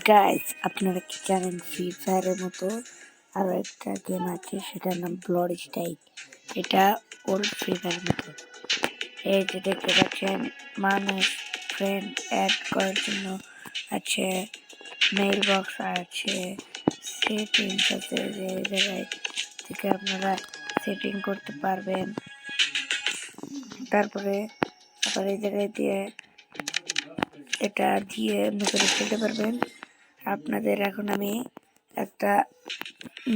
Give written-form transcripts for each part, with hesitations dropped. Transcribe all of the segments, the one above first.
Guys, আপনারা কি জানেন ফ্রি ফায়ারের মতো আরো একটা গেম আছে, সেটার নাম ব্লাড স্ট্রাইক। এটা ওল্ড ফ্রি ফায়ারের মতো। এই যে দেখতে পাচ্ছেন, মানুষ ফ্রেন্ড অ্যাড করার জন্য আছে, মেইল বক্স আছে, সেটিংস আছে, যে এই জায়গায় থেকে আপনারা সেটিং করতে পারবেন। তারপরে আবার এই জায়গায় দিয়ে এটা দিয়ে ভিতরে খেলতে পারবেন। আপনাদের এখন আমি একটা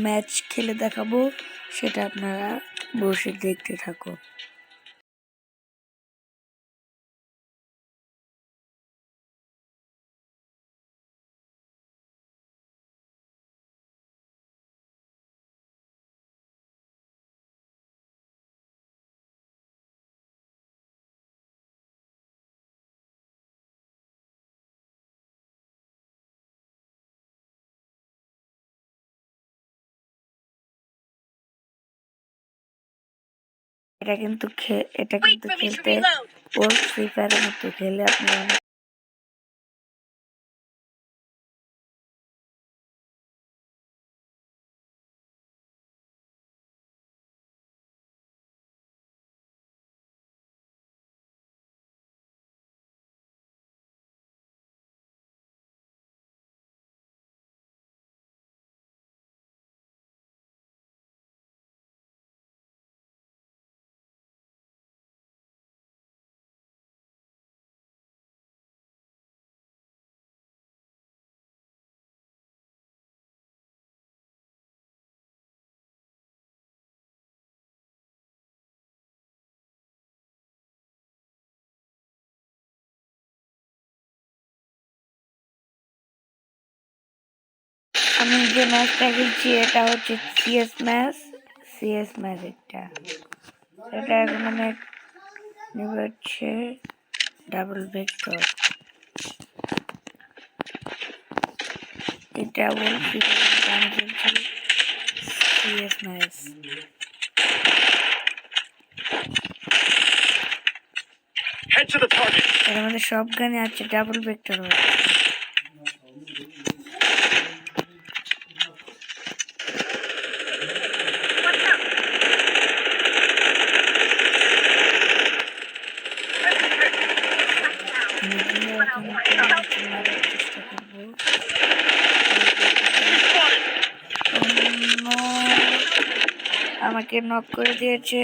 ম্যাচ খেলে দেখাবো, সেটা আপনারা বসে দেখতে থাকো। এটা কিন্তু খেলতে ওল্ড ফ্রি ফায়ারের মতো। খেলে আপনারা আমি যে ম্যাচটা খেলছি এটা হচ্ছে সিএস ম্যাচ। এটা এখন অনেক হচ্ছে ডাবল ভেক্টর। এটা বলছি আমি খেলছি সিএস ম্যাচ। এর মধ্যে সব গানে আছে ডাবল ভেক্টর। আমাকে নক করে দিয়েছে।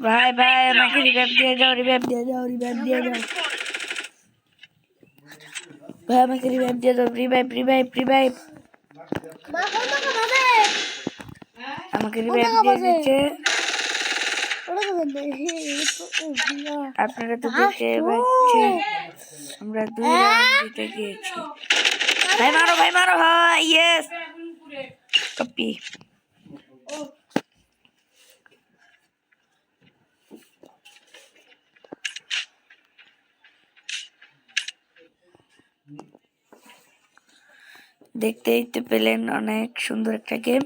ভাই ভাই আমাকে রিভাইভ দিয়ে যাও, রিভাইভ দিয়ে যাও, রিভাইভ দিয়ে যাও। ভাই আমাকে রিভাইভ দিয়ে দাও, রিভাইভ রিভাইভ রিভাইভ। আমাকে রিভাইভ দিয়ে দিচ্ছে। আপনারা তো দেখতে পাচ্ছেন আমরা 2 রাউন্ড জিতে গিয়েছি। ভাই মারো, ভাই মারো, ভাই ইয়েস কপি। দেখতেই তো পেলেন, অনেক সুন্দর একটা গেম।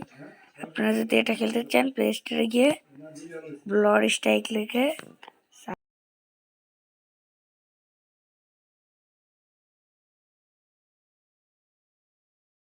আপনারা যদি এটা খেলতে চান প্লে স্টোরে গিয়ে ব্লাড স্ট্রাইক লিখে